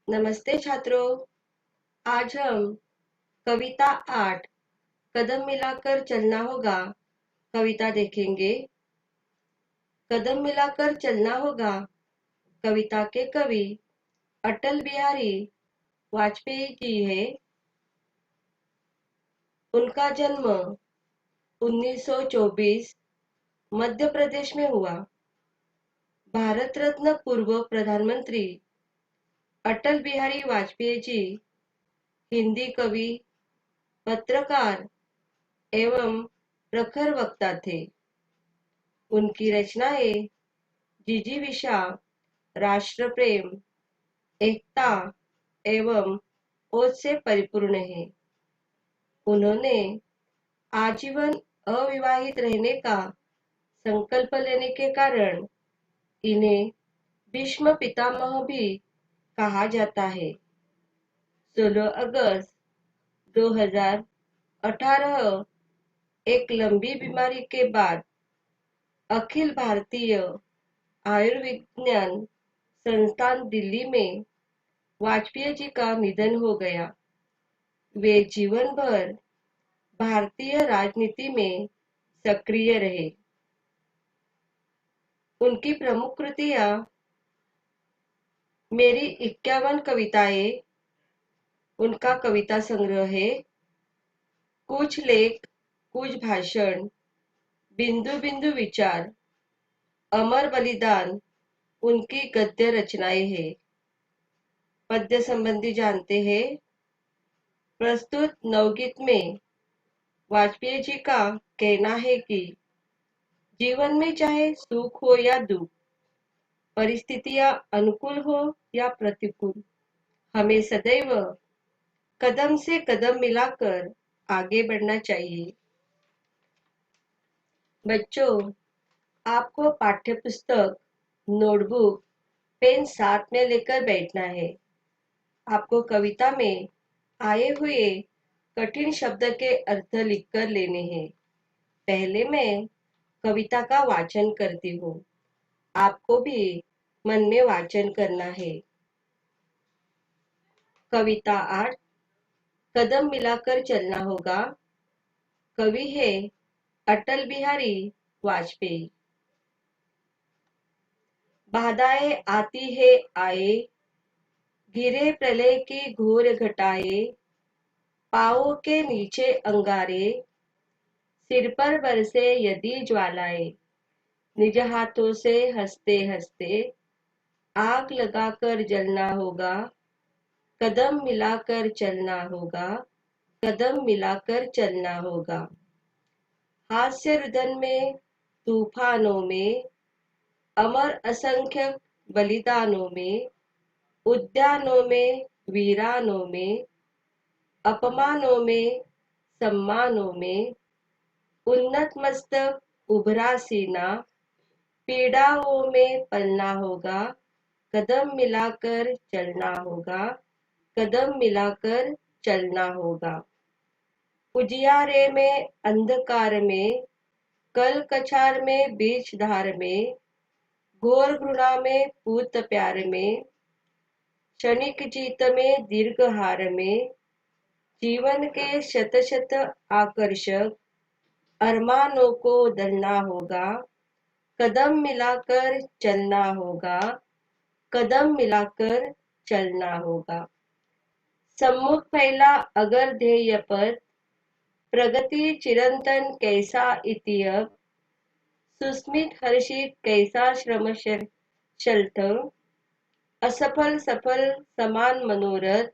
नमस्ते छात्रों। आज हम कविता 8 कदम मिलाकर चलना होगा कविता देखेंगे। कदम मिलाकर चलना होगा कविता के कवि अटल बिहारी वाजपेयी जी है। उनका जन्म 1924 मध्य प्रदेश में हुआ। भारत रत्न पूर्व प्रधानमंत्री अटल बिहारी वाजपेयी जी हिंदी कवि, पत्रकार एवं प्रखर वक्ता थे। उनकी रचनाएं जिजीविषा, राष्ट्र प्रेम, एकता एवं ओज से परिपूर्ण है। उन्होंने आजीवन अविवाहित रहने का संकल्प लेने के कारण इन्हें भीष्म पितामह भी कहा जाता है। 16 अगस्त 2018 एक लंबी बीमारी के बाद अखिल भारतीय आयुर्विज्ञान संस्थान दिल्ली में वाजपेयी जी का निधन हो गया। वे जीवन भर भारतीय राजनीति में सक्रिय रहे। उनकी प्रमुख कृतियां मेरी 51 कविताएं, उनका कविता संग्रह है कुछ लेख, कुछ भाषण, बिंदु बिंदु विचार, अमर बलिदान उनकी गद्य रचनाएं हैं। पद्य संबंधी जानते हैं। प्रस्तुत नवगीत में वाजपेयी जी का कहना है कि जीवन में चाहे सुख हो या दुख, परिस्थितियां अनुकूल हो या प्रतिकूल, हमें सदैव कदम से कदम मिलाकर आगे बढ़ना चाहिए। बच्चों, आपको पाठ्य पुस्तक, नोटबुक, पेन साथ में लेकर बैठना है। आपको कविता में आए हुए कठिन शब्द के अर्थ लिखकर लेने हैं। पहले मैं कविता का वाचन करती हूँ। आपको भी मन में वाचन करना है। कविता 8 कदम मिलाकर चलना होगा। कवि है अटल बिहारी वाजपेयी। बाधाएं आती है आए, गिरे प्रलय की घोर घटाए, पाँवों के नीचे अंगारे, सिर पर बरसे यदि ज्वालाएं, निज हाथों से हंसते हंसते आग लगाकर जलना होगा, कदम मिलाकर चलना होगा, कदम मिलाकर चलना होगा। हास्य रुदन में, तूफानों में, अमर असंख्य बलिदानों में, उद्यानों में, वीरानों में, अपमानों में, सम्मानों में, उन्नत मस्तक उभरा सीना, पीड़ाओं में पलना होगा, कदम मिलाकर चलना होगा, कदम मिलाकर चलना होगा। उजियारे में, अंधकार में, कल कछार में, बीच धार में, घोर घृणा में, पूत प्यार में, क्षणिक जीत में, दीर्घ हार में, जीवन के शत शत आकर्षक अरमानों को दलना होगा, कदम मिलाकर चलना होगा, कदम मिलाकर चलना होगा। सम्मुख फैला अगर ध्येय पथ, प्रगति चिरंतन कैसा इतियब, सुस्मित हर्षित कैसा श्रम शल्थ, असफल सफल समान मनोरथ,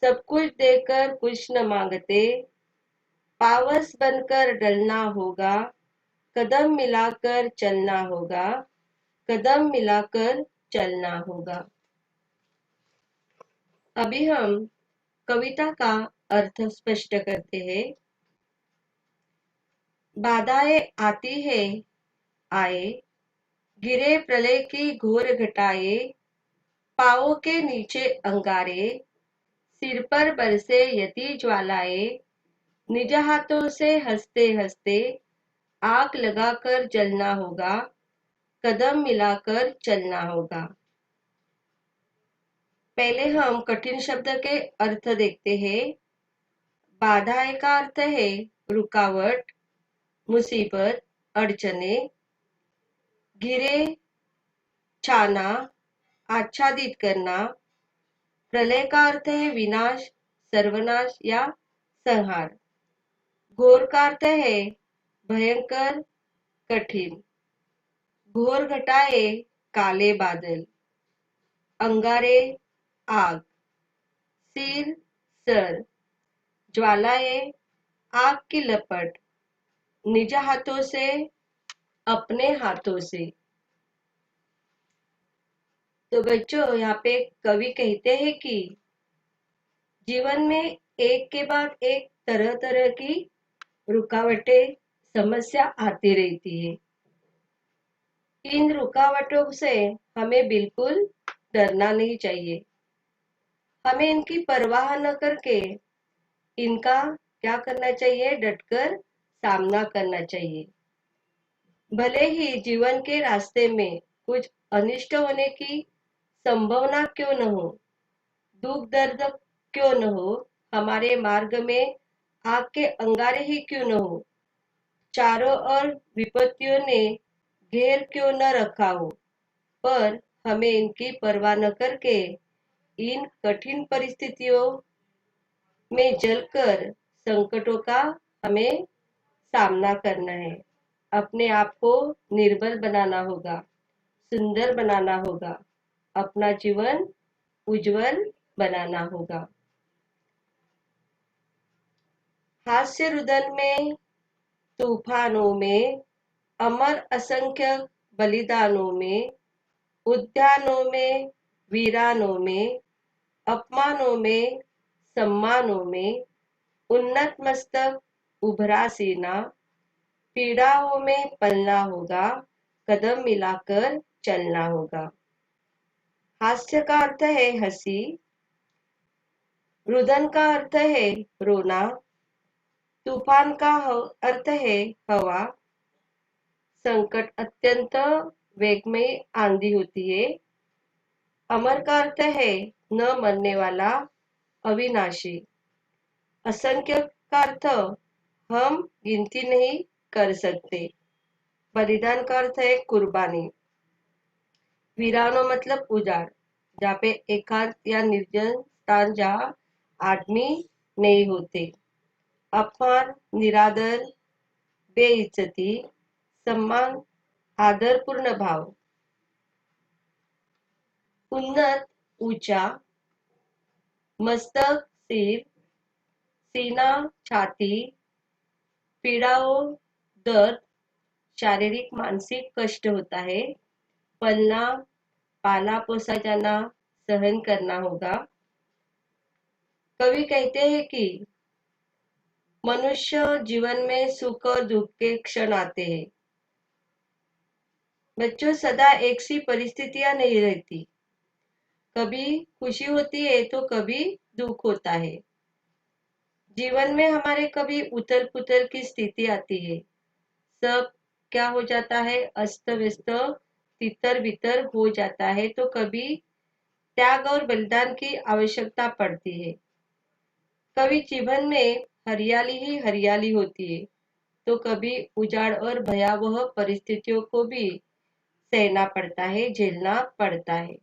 सब कुछ देकर कुछ न मांगते, पावस बनकर डलना होगा, कदम मिलाकर चलना होगा, कदम मिलाकर चलना होगा। अभी हम कविता का अर्थ स्पष्ट करते हैं। बाधाएं आती है आए, गिरे प्रलय की घोर घटाए, पाँवों के नीचे अंगारे, सिर पर बरसे यति ज्वालाए, निज हाथों से हंसते हंसते आग लगाकर जलना होगा, कदम मिलाकर चलना होगा। पहले हम कठिन शब्द के अर्थ देखते हैं। बाधाएं का अर्थ है रुकावट, मुसीबत, अड़चने। घिरे, छाना, आच्छादित करना। प्रलय का अर्थ है विनाश, सर्वनाश या संहार। घोर का अर्थ है भयंकर, कठिन। घोर घटाए, काले बादल। अंगारे, आग। सिर, सर। ज्वालाएं, आग की लपट। निज हाथों से, अपने हाथों से। तो बच्चों, यहाँ पे कवि कहते हैं कि जीवन में एक के बाद एक तरह तरह की रुकावटें, समस्या आती रहती है। इन रुकावटों से हमें बिल्कुल डरना नहीं चाहिए। हमें इनकी परवाह न करके इनका क्या करना चाहिए, डटकर सामना करना चाहिए। भले ही जीवन के रास्ते में कुछ अनिष्ट होने की संभावना क्यों न हो, दुख दर्द क्यों न हो, हमारे मार्ग में आग के अंगारे ही क्यों न हो, चारों ओर विपत्तियों ने घेर क्यों न रखा हो, पर हमें इनकी परवाह न करके इन कठिन परिस्थितियों में जलकर संकटों का हमें सामना करना है। अपने आप को निर्बल बनाना होगा, सुंदर बनाना होगा, अपना जीवन उज्जवल बनाना होगा। हास्य रुदन में, तूफानों में, अमर असंख्य बलिदानों में, उद्यानों में, वीरानों में, अपमानों में, सम्मानों में, उन्नत मस्तक, उभरा सीना, पीड़ाओं में पलना होगा, कदम मिलाकर चलना होगा। हास्य का अर्थ है हंसी, रुदन का अर्थ है रोना, तूफान का अर्थ है हवा, संकट अत्यंत वेगमयी आंधी होती है, अमर का अर्थ है न मरने वाला, अविनाशी, असंख्य का अर्थ हम गिनती नहीं कर सकते, बलिदान का अर्थ है कुर्बानी, वीरानो मतलब उजाड़, जहाँ पे एकांत या निर्जन स्थान जहाँ आदमी नहीं होते, अपमान, निरादर, बेइज्जती, सम्मान, आदरपूर्ण भाव, उन्नत, ऊंचा, मस्तक, सिर, सीना, छाती, पीड़ाओं, दर्द, शारीरिक मानसिक कष्ट होता है, पलना, पाला पोसा जाना, सहन करना होगा। कवि कहते हैं कि मनुष्य जीवन में सुख और दुख के क्षण आते हैं। बच्चों, सदा एक सी परिस्थितियां नहीं रहती, कभी खुशी होती है तो कभी दुख होता है। जीवन में हमारे कभी उथल पुथल की स्थिति आती है, सब क्या हो जाता है, अस्त व्यस्त, तितर बितर हो जाता है, तो कभी त्याग और बलिदान की आवश्यकता पड़ती है। कभी जीवन में हरियाली ही हरियाली होती है, तो कभी उजाड़ और भयावह परिस्थितियों को भी सहना पड़ता है, झेलना पड़ता है।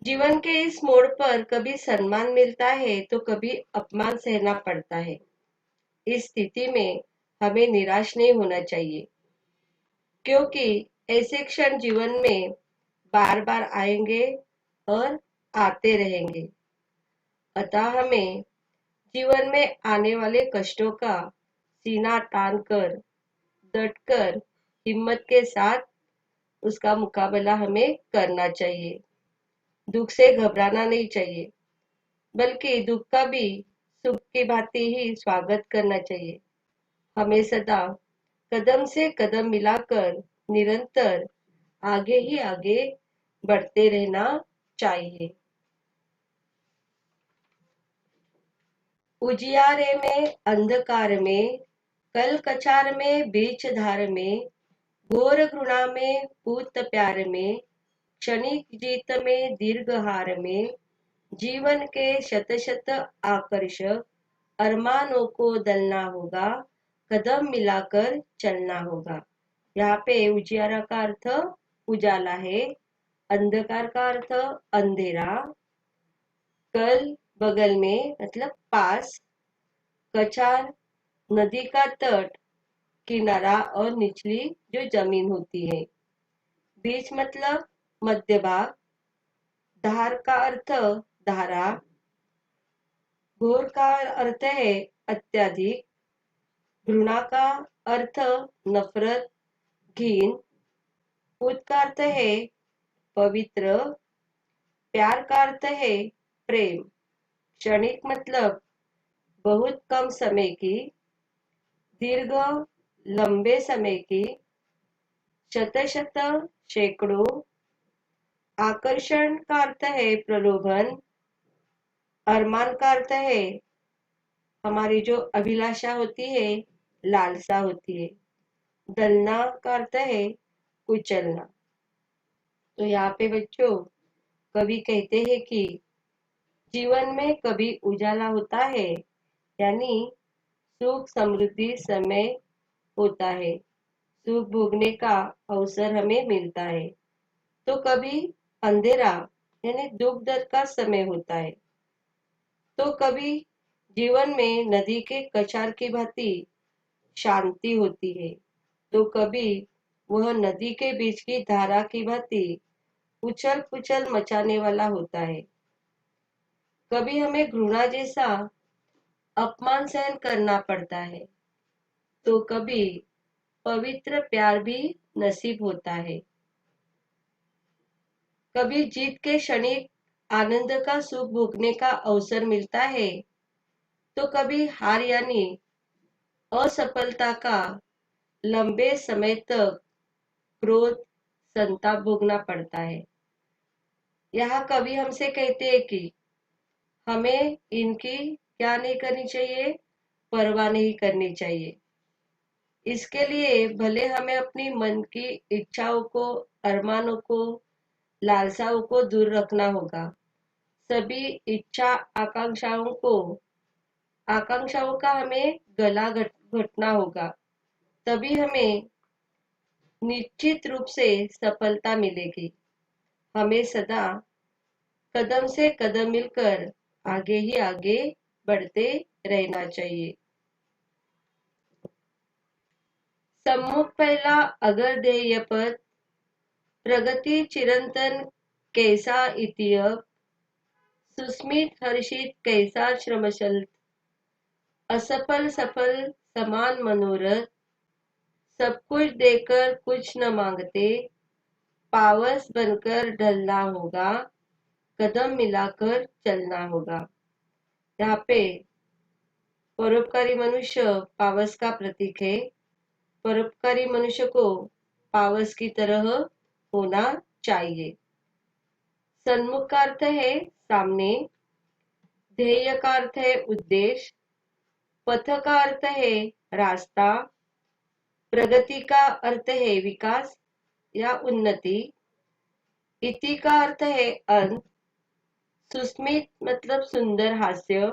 जीवन के इस मोड़ पर कभी सम्मान मिलता है तो कभी अपमान सहना पड़ता है। इस स्थिति में हमें निराश नहीं होना चाहिए, क्योंकि ऐसे क्षण जीवन में बार बार आएंगे और आते रहेंगे। अतः हमें जीवन में आने वाले कष्टों का सीना तान कर, डटकर, हिम्मत के साथ उसका मुकाबला हमें करना चाहिए। दुख से घबराना नहीं चाहिए, बल्कि दुख का भी सुख की भांति ही स्वागत करना चाहिए। हमें सदा कदम से कदम मिलाकर निरंतर आगे ही आगे बढ़ते रहना चाहिए। उजियारे में, अंधकार में, कल कचार में, बीच धार में, घोर घृणा में, पूत प्यार में, क्षणिक जीत में दीर्घ हार में जीवन के शत शत आकर्षक अरमानों को दलना होगा, कदम मिलाकर चलना होगा। यहाँ पे उजियारा का अर्थ उजाला है, अंधकार का अर्थ अंधेरा, कल बगल में मतलब पास, कचार नदी का तट, किनारा और निचली जो जमीन होती है, बीच मतलब मध्य भाग, धार का अर्थ धारा, घोर का अर्थ है अत्याधिक, घृणा का अर्थ नफरत, घिन, पूत का अर्थ है पवित्र, प्यार का अर्थ है प्रेम, क्षणिक मतलब बहुत कम समय की, दीर्घ लंबे समय की, शत शत सैकड़ों, आकर्षण का अर्थ है प्रलोभन, अरमान का अर्थ है हमारी जो अभिलाषा होती है, लालसा होती है, दलना का अर्थ है कुचलना। तो यहाँ पे बच्चों कवि कहते हैं कि जीवन में कभी उजाला होता है, यानी सुख समृद्धि समय होता है, सुख भोगने का अवसर हमें मिलता है, तो कभी अंधेरा यानी दुख दर्द का समय होता है, तो कभी जीवन में नदी के कछार की भांति शांति होती है, तो कभी वह नदी के बीच की धारा की भांति उछल पुछल मचाने वाला होता है। कभी हमें घृणा जैसा अपमान सहन करना पड़ता है, तो कभी पवित्र प्यार भी नसीब होता है। कभी जीत के क्षणिक आनंद का सुख भोगने का अवसर मिलता है, तो कभी हार यानी असफलता का लंबे समय तक क्रोध संताप भोगना पड़ता है। यहाँ कवि हमसे कहते हैं कि हमें इनकी क्या नहीं करनी चाहिए, परवाह नहीं करनी चाहिए। इसके लिए भले हमें अपनी मन की इच्छाओं को, अरमानों को, लालसाओं को दूर रखना होगा। सभी इच्छा आकांक्षाओं का हमें गला घटना होगा, तभी हमें निश्चित रूप से सफलता मिलेगी। हमें सदा कदम से कदम मिलकर आगे ही आगे बढ़ते रहना चाहिए। सम्मुख पहला अगर ध्येय पद, प्रगति चिरंतन कैसा इतियक, सुस्मित हर्षित कैसा श्रमशल, असफल सफल समान मनोरथ, सब कुछ देकर कुछ न मांगते, पावस बनकर ढलना होगा, कदम मिलाकर चलना होगा। यहाँ पे परोपकारी मनुष्य पावस का प्रतीक है। परोपकारी मनुष्य को पावस की तरह होना चाहिए। सन्मुख का अर्थ है सामने, ध्येय का अर्थ है उद्देश्य, पथ का अर्थ है रास्ता, प्रगति का अर्थ है विकास या उन्नति, इति का अर्थ है अंत, सुस्मित मतलब सुंदर हास्य,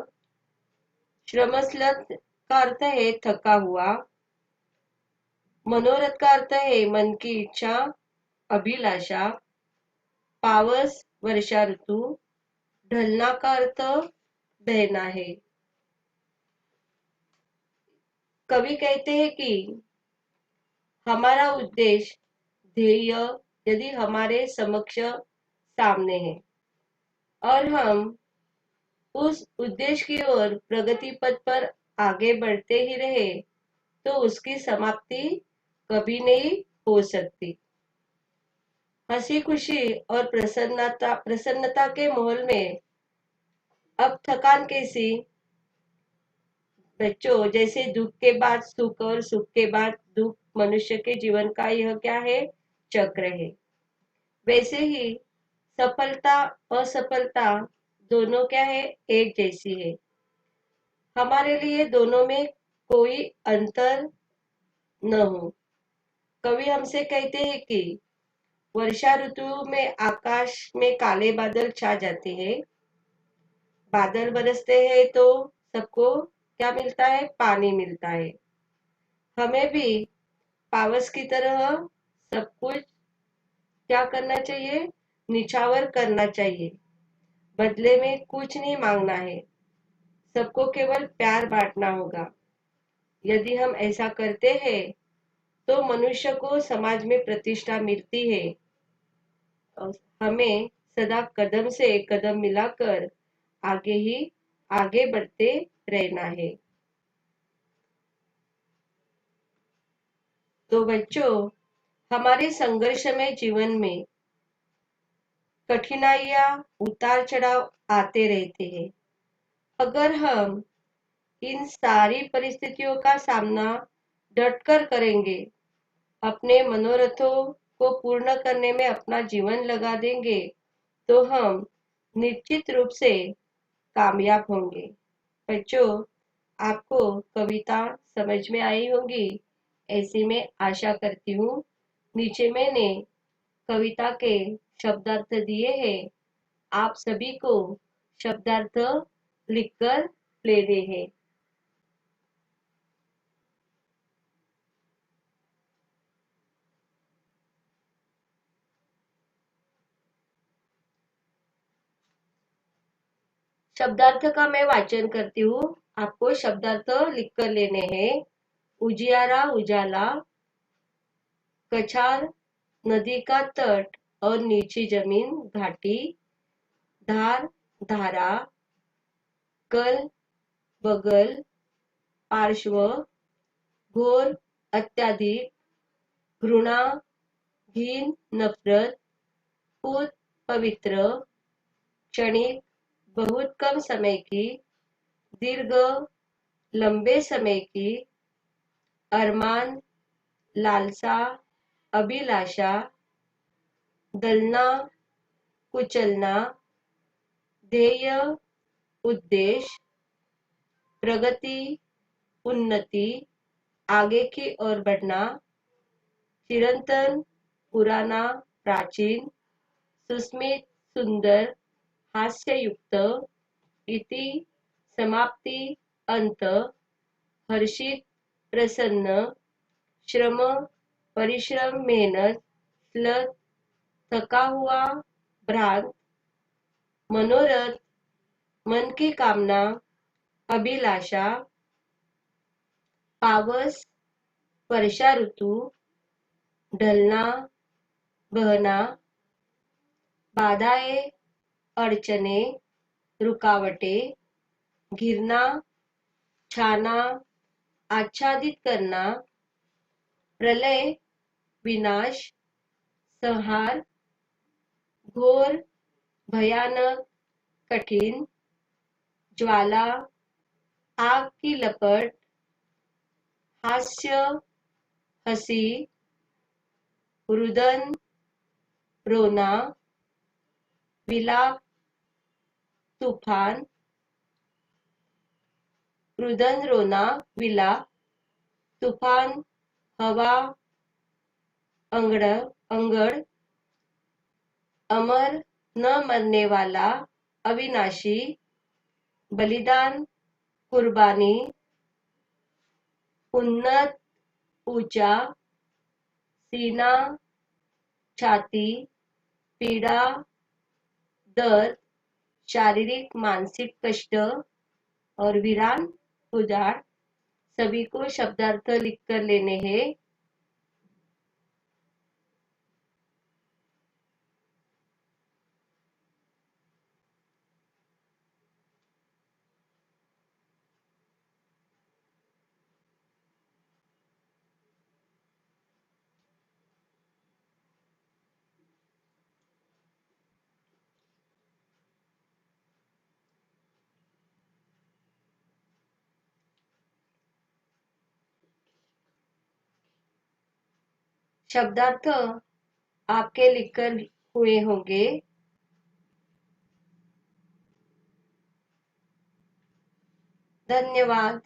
श्रमस्लत का अर्थ है थका हुआ, मनोरथ का अर्थ है मन की इच्छा, अभिलाषा, पावस वर्षा ऋतु, ढलना का अर्थ बहना है। कवि कहते हैं कि हमारा उद्देश्य ध्येय यदि हमारे समक्ष सामने है और हम उस उद्देश्य की ओर प्रगति पथ पर आगे बढ़ते ही रहे, तो उसकी समाप्ति कभी नहीं हो सकती। हंसी खुशी और प्रसन्नता के माहौल में अब थकान कैसी। बच्चों, जैसे दुख के बाद सुख और सुख के बाद दुख मनुष्य के जीवन का यह क्या है, चक्र है, वैसे ही सफलता असफलता दोनों क्या है, एक जैसी है। हमारे लिए दोनों में कोई अंतर न हो। कवि हमसे कहते हैं कि वर्षा ऋतु में आकाश में काले बादल छा जाते हैं। बादल बरसते हैं तो सबको क्या मिलता है? पानी मिलता है। हमें भी पावस की तरह सब कुछ क्या करना चाहिए? निछावर करना चाहिए। बदले में कुछ नहीं मांगना है, सबको केवल प्यार बांटना होगा। यदि हम ऐसा करते हैं तो मनुष्य को समाज में प्रतिष्ठा मिलती है और हमें सदा कदम से कदम मिलाकर आगे ही आगे बढ़ते रहना है। तो बच्चों, हमारे संघर्षमय जीवन में कठिनाइयाँ उतार चढ़ाव आते रहते हैं। अगर हम इन सारी परिस्थितियों का सामना डटकर करेंगे, अपने मनोरथों को पूर्ण करने में अपना जीवन लगा देंगे, तो हम निश्चित रूप से कामयाब होंगे। बच्चों, आपको कविता समझ में आई होगी, ऐसी मैं आशा करती हूँ। नीचे मैंने कविता के शब्दार्थ दिए हैं, आप सभी को शब्दार्थ लिखकर लेने हैं। शब्दार्थ का मैं वाचन करती हूँ, आपको शब्दार्थ लिखकर लेने हैं। उजियारा उजाला, कछार नदी का तट और नीची जमीन घाटी, धार धारा, कल बगल, पार्श्व, घोर अत्याधिक, घृणा घिन नफरत, पूत पवित्र, क्षणिक बहुत कम समय की, दीर्घ लंबे समय की, अरमान लालसा अभिलाषा, दलना कुचलना, ध्येय उद्देश्य, प्रगति उन्नति, आगे की ओर बढ़ना, चिरंतन पुराना प्राचीन, सुस्मित सुंदर हास्ययुक्त, इति समाप्ति अंत, हर्षित प्रसन्न, श्रम परिश्रम मेहनत, श्लथ थका हुआ भ्रांत, मनोरथ मन की कामना, अभिलाषा, पावस वर्षा ऋतु, ढलना बहना, बाधाएं अड़चने रुकावटें, घिरना छाना आच्छादित करना, प्रलय विनाश संहार, घोर भयानक कठिन, ज्वाला आग की लपट, हास्य हंसी, रुदन रोना, विलाप तूफान, रुदन रोना विलाप, तूफान हवा अंगड़, अमर न मरने वाला अविनाशी, बलिदान कुर्बानी, उन्नत ऊंचा, सीना छाती, पीड़ा दर्द, शारीरिक मानसिक कष्ट और वीरान उजाड़, सभी को शब्दार्थ लिखकर लेने हैं। शब्दार्थ आपके लिखकर हुए होंगे। धन्यवाद।